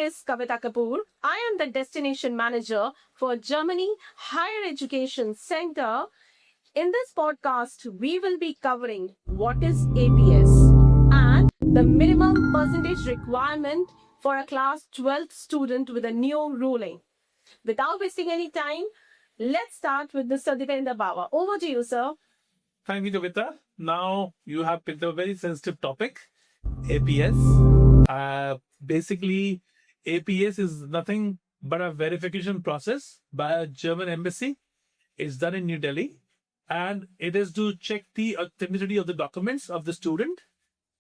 is Kavita Kapoor. I am the destination manager for Germany Higher Education Center. In this podcast, we will be covering what is APS and the minimum percentage requirement for a class 12th student with a new ruling. Without wasting any time, let's start with Mr. Dipendra Bawa. Over to you, sir. Thank you, Kavita. Now you have picked a very sensitive topic, APS. Basically, APS is nothing but a verification process by a German embassy. It's done in New Delhi, and it is to check the authenticity of the documents of the student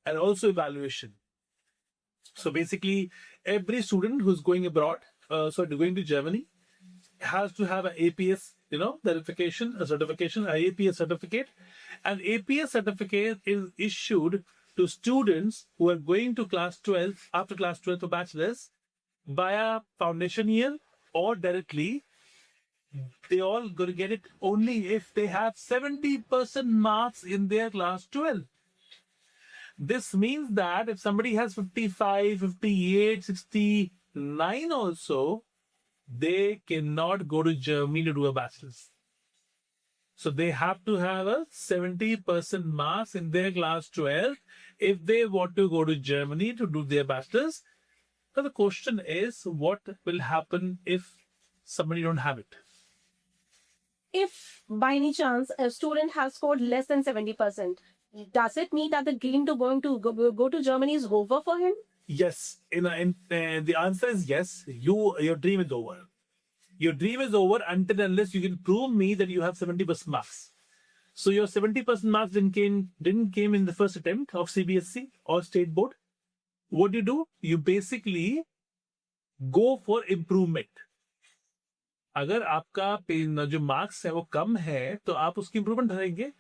and also evaluation. So basically, every student who's going abroad, going to Germany, has to have an APS, verification, a certification, an APS certificate. And APS certificate is issued to students who are going to class 12, after class 12 for bachelor's, via foundation year or directly. They all going to get it only if they have 70% marks in their class 12. This means that if somebody has 55, 58, 69 also, they cannot go to Germany to do a bachelor's. So they have to have a 70% marks in their class 12 if they want to go to Germany to do their bachelor's. Now the question is, what will happen if somebody don't have it? If by any chance a student has scored less than 70%, does it mean that the dream to go to Germany is over for him? Yes. The answer is yes. Your dream is over. Your dream is over until unless you can prove me that you have 70% marks. So your 70% marks didn't came in the first attempt of CBSE or state board. What do? You basically go for improvement. अगर आपका जो marks है वो कम है तो आप उसकी improvement भरेंगे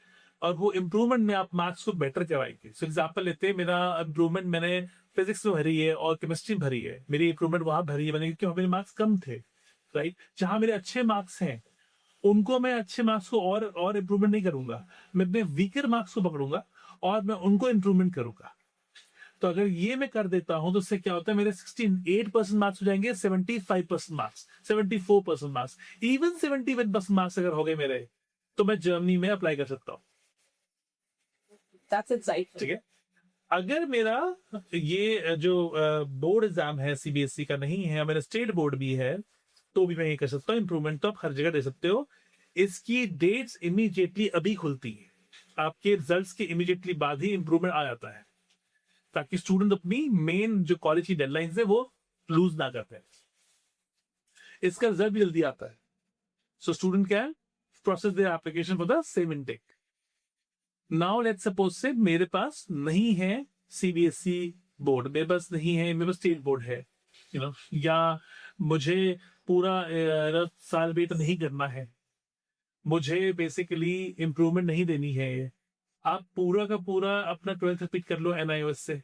और वो इम्प्रूवमेंट में आप मार्क्स को बेटर करवाएंगे. सो एग्जाम्पल लेते हैं, मेरा इम्प्रूवमेंट मैंने फिजिक्स में भरी है और केमिस्ट्री में भरी है. मेरी इम्प्रूवमेंट वहां भरी है मैंने क्योंकि मेरे मार्क्स कम थे. राइट. जहां मेरे अच्छे मार्क्स हैं उनको मैं अच्छे मार्क्स को और इम्प्रूवमेंट नहीं करूंगा. मैं अपने वीकर मार्क्स को पकड़ूंगा और मैं उनको इम्प्रूवमेंट करूंगा. तो अगर ये मैं कर देता हूं तो उससे क्या होता है, मेरे 68% मार्क्स हो जाएंगे 75% मार्क्स, 74% मार्क्स, इवन 71% मार्क्स अगर हो गए मेरे, तो मैं जर्मनी में अप्लाई कर सकता हूँ. ठीक है. अगर मेरा ये जो बोर्ड एग्जाम है सीबीएसई का नहीं है, मेरा स्टेट बोर्ड भी है, तो भी मैं ये कर सकता हूँ. इंप्रूवमेंट तो आप हर जगह दे सकते हो. इसकी डेट्स इमीडिएटली अभी खुलती है. आपके रिजल्ट्स के इमीडिएटली बाद ही इंप्रूवमेंट आ जाता है, ताकि स्टूडेंट अपनी मेन जो कॉलेज की डेडलाइंस है वो लूज ना करते हैं. इसका रिजल्ट भी जल्दी आता है. So student can process their application for the same intake. Now let's suppose से मेरे पास नहीं है सीबीएसई बोर्ड, मेरे पास नहीं है, मेरे पास स्टेट बोर्ड है, या मुझे पूरा साल वेट नहीं करना है, मुझे बेसिकली इम्प्रूवमेंट नहीं देनी है. आप पूरा का पूरा अपना 12th रिपीट कर लो एनआईओएस से.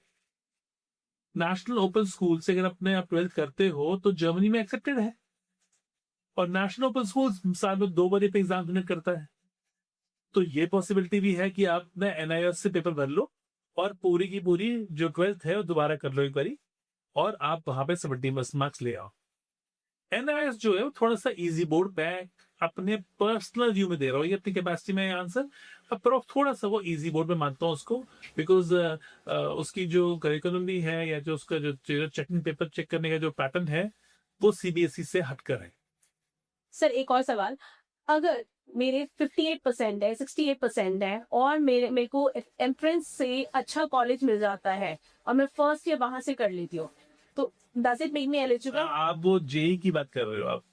नेशनल ओपन स्कूल से अगर अपने आप 12th करते हो तो जर्मनी में एक्सेप्टेड है, और नेशनल ओपन स्कूल साल में 2 बार पे एग्जाम कंडक्ट करता है. तो ये पॉसिबिलिटी भी है कि आप अपने एनआईओएस से पेपर भर लो और पूरी की पूरी जो 12th है वो दोबारा कर लो एक बारी, और आप वहां पे 70% मार्क्स ले आओ. एनआईओएस जो है वो थोड़ा सा इजी बोर्ड, मैं अपने पर्सनल व्यू में दे रहा हूँ, ये अपनी कैपेसिटी में आंसर, पर थोड़ा सा वो इजी बोर्ड में मानता हूँ उसको, बिकॉज उसकी जो करिकुलम भी है या जो उसका जो चेकिंग पेपर चेक करने का जो पैटर्न है वो सीबीएसई से हटकर है. सर एक और सवाल, अगर मेरे 58% है, 68% है और मेरे को एंट्रेंस से अच्छा कॉलेज मिल जाता है और मैं फर्स्ट ईयर वहां से कर लेती हूँ, तो does it make me eligible? आप वो जेई की बात कर रहे हो आप,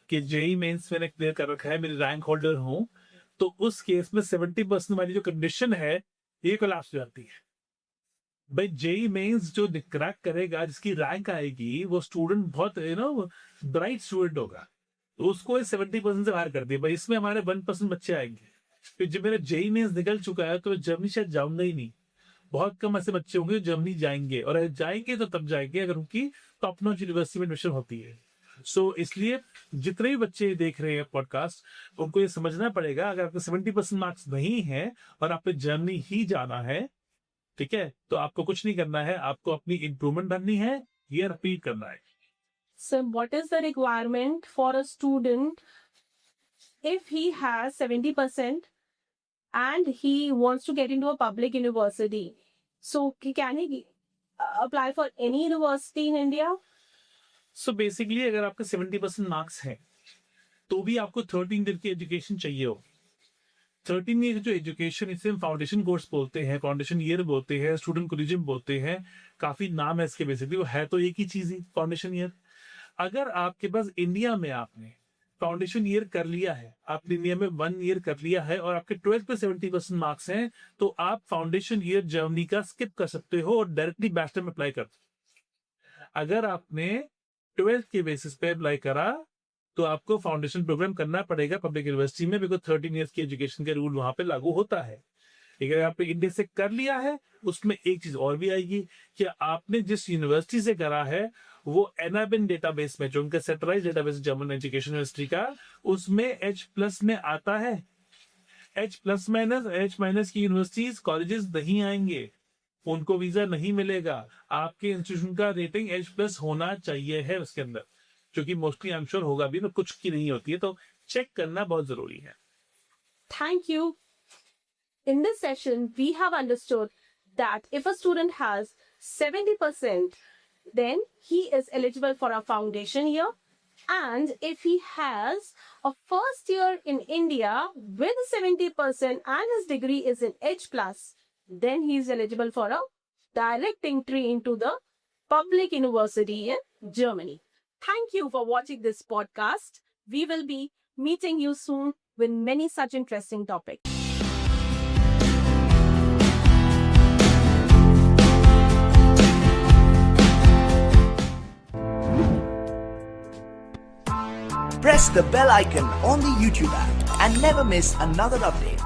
कि जेई मेंस मैंने क्लियर कर रखा है, मेरी रैंक होल्डर हूँ, तो उस केस में 70% वाली जो कंडीशन है ये कोलैप्स हो जाती है. भाई जेई मेंस जो क्रैक करेगा, जिसकी रैंक आएगी, वो स्टूडेंट बहुत ब्राइट स्टूडेंट होगा, तो उसको 70% से बाहर कर दिया. भाई इसमें हमारे 1% बच्चे आएंगे. तो जब मेरा जेई मेंस निकल चुका है तो जर्मनी शायद जाऊंगा ही नहीं. बहुत कम ऐसे बच्चे होंगे जो जर्मनी जाएंगे, और अगर जाएंगे तो तब जाएंगे अगर उनकी टॉप नॉच यूनिवर्सिटी में एडमिशन होती है. सो इसलिए जितने भी बच्चे देख रहे हैं पॉडकास्ट, उनको ये समझना पड़ेगा, अगर आपके 70% मार्क्स नहीं है और आपको जर्मनी ही जाना है, ठीक है, तो आपको कुछ नहीं करना है, आपको अपनी इंप्रूवमेंट भरनी है, ये रिपीट करना है. So, what is the requirement for a student if he has 70% and he wants to get into a public university? So, can he apply for any university in India? So basically अगर आपका 70% marks है तो भी आपको 13 year की education चाहिए हो। 13 year जो एजुकेशन, इसे हम फाउंडेशन कोर्स बोलते हैं, फाउंडेशन ईयर बोलते हैं, स्टूडेंट कोलिजियम बोलते हैं, काफी नाम है इसके। बेसिकली वो है तो एक ही चीज ही, फाउंडेशन ईयर। अगर आपके पास इंडिया में आपने फाउंडेशन ईयर कर लिया है, आपने इंडिया में 1 ईयर कर लिया है और आपके 12th पे 70% मार्क्स हैं, तो आप फाउंडेशन ईयर जर्मनी का स्किप कर सकते हो और डायरेक्टली बैचलर में अप्लाई कर सकते हो। अगर आपने 12th के बेसिस पे अप्लाई करा तो आपको फाउंडेशन प्रोग्राम करना पड़ेगा पब्लिक यूनिवर्सिटी में, बिकॉज 13 ईयर्स की एजुकेशन के रूल वहां पे लागू होता है। अगर आपने इंडिया से कर लिया है, उसमें एक चीज और भी आएगी कि आपने जिस यूनिवर्सिटी से करा है वो एनाबिन डेटाबेस में, जो उनका centralize database German education university का, उसमें H+ में आता है। H+ की यूनिवर्सिटीज कॉलेजेस नहीं आएंगे, उनको वीजा नहीं मिलेगा। आपके इंस्टीट्यूशन का रेटिंग H+ होना चाहिए है उसके अंदर, जो कि मोस्टली आई एम श्योर होगा भी, तो कुछ की नहीं होती है, तो चेक करना बहुत जरूरी है। Thank you. In this session, we have understood that if a student has 70%, then he is eligible for a foundation year. And if he has a first year in India with 70% and his degree is in H+, then he is eligible for a direct entry into the public university in Germany. Thank you for watching this podcast. We will be meeting you soon with many such interesting topics. Press the bell icon on the YouTube app and never miss another update.